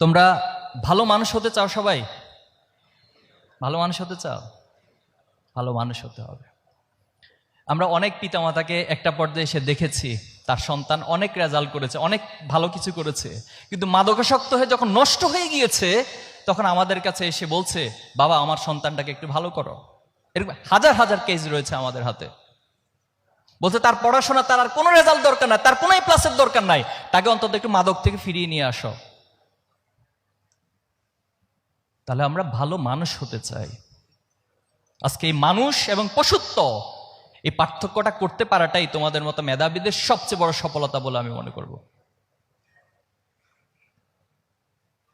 তোমরা ভালো মানুষ হতে চাও? সবাই ভালো মানুষ হতে চাও? ভালো মানুষ হতে হবে। আমরা অনেক পিতামাতাকে একটা পর্যায়ে এসে দেখেছি, তার সন্তান অনেক রেজাল্ট করেছে, অনেক ভালো কিছু করেছে, কিন্তু মাদকাসক্ত হয়ে যখন নষ্ট হয়ে গিয়েছে তখন আমাদের কাছে এসে বলছে, বাবা আমার সন্তানটাকে একটু ভালো করো। এরকম হাজার হাজার কেস রয়েছে আমাদের হাতে। বলছে তার পড়াশোনা, তার আর কোনো রেজাল্ট দরকার নাই, তার কোনো প্লাসের দরকার নাই, তাকে অন্তত একটু মাদক থেকে ফিরিয়ে নিয়ে আসো। তাহলে আমরা ভালো মানুষ হতে চাই। আজকে এই মানুষ এবং পশুত্ব, এই পার্থক্যটা করতে পারাটাই তোমাদের মতো মেধাবীদের সবচেয়ে বড় সফলতা বলে আমি মনে করব।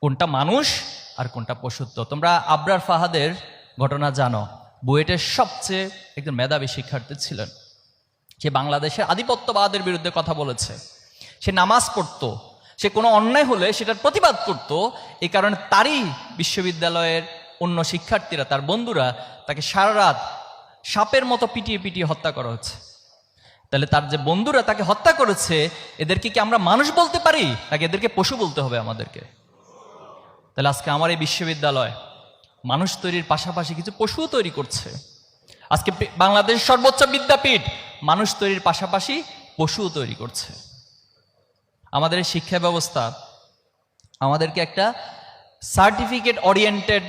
কোনটা মানুষ আর কোনটা পশুত্ব। তোমরা আবরার ফাহাদের ঘটনা জানো। বুয়েটের সবচেয়ে একজন মেধাবী শিক্ষার্থী ছিলেন। সে বাংলাদেশের আধিপত্যবাদের বিরুদ্ধে কথা বলেছে, সে নামাজ পড়তো, সে কোনো অন্যায় হলে সেটার প্রতিবাদ করত। এই কারণে তারই বিশ্ববিদ্যালয়ের অন্য শিক্ষার্থীরা, তার বন্ধুরা তাকে সারা রাত সাপের মতো পিটিয়ে পিটিয়ে হত্যা করা হচ্ছে। তাহলে তার যে বন্ধুরা তাকে হত্যা করেছে, এদেরকে কি আমরা মানুষ বলতে পারি নাকি এদেরকে পশু বলতে হবে আমাদেরকে? তাহলে আজকে আমার এই বিশ্ববিদ্যালয় মানুষ তৈরির পাশাপাশি কিছু পশুও তৈরি করছে। আজকে বাংলাদেশের সর্বোচ্চ বিদ্যাপীঠ মানুষ তৈরির পাশাপাশি পশুও তৈরি করছে। আমাদের এই শিক্ষা ব্যবস্থা আমাদেরকে একটা সার্টিফিকেট ওরিয়েন্টেড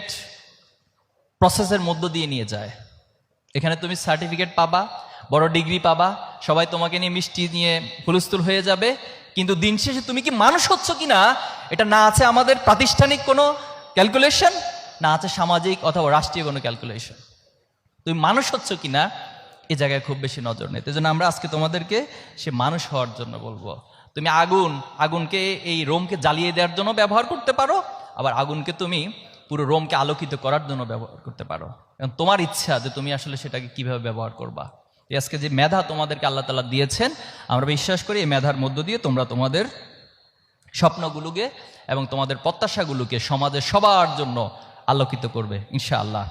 প্রসেসের মধ্য দিয়ে নিয়ে যায়। এখানে তুমি সার্টিফিকেট পাবা, বড় ডিগ্রি পাবা, সবাই তোমাকে নিয়ে মিষ্টি নিয়ে হুলস্থুল হয়ে যাবে, কিন্তু দিন শেষে তুমি কি মানুষ হচ্ছ কিনা এটা না আছে আমাদের প্রাতিষ্ঠানিক কোনো ক্যালকুলেশন, না আছে সামাজিক অথবা রাষ্ট্রীয় কোনো ক্যালকুলেশন। তুমি মানুষ হচ্ছ কিনা এ জায়গায় খুব বেশি নজর নেই। এজন্য আমরা আজকে তোমাদেরকে সে মানুষ হওয়ার জন্য বলবো। তুমি আগুনকে এই রোমকে জ্বালিয়ে দেওয়ার জন্য ব্যবহার করতে পারো, আবার আগুনকে তুমি পুরো রোমকে আলোকিত করার জন্য ব্যবহার করতে পারো। এবং তোমার ইচ্ছা যে তুমি আসলে সেটাকে কিভাবে ব্যবহার করবা। আজকে যে মেধা তোমাদেরকে আল্লাহ তাআলা দিয়েছেন, আমরা বিশ্বাস করি এই মেধার মধ্য দিয়ে তোমরা তোমাদের স্বপ্নগুলোকে এবং তোমাদের প্রত্যাশাগুলোকে সমাজের সবার জন্য আলোকিত করবে ইনশাআল্লাহ।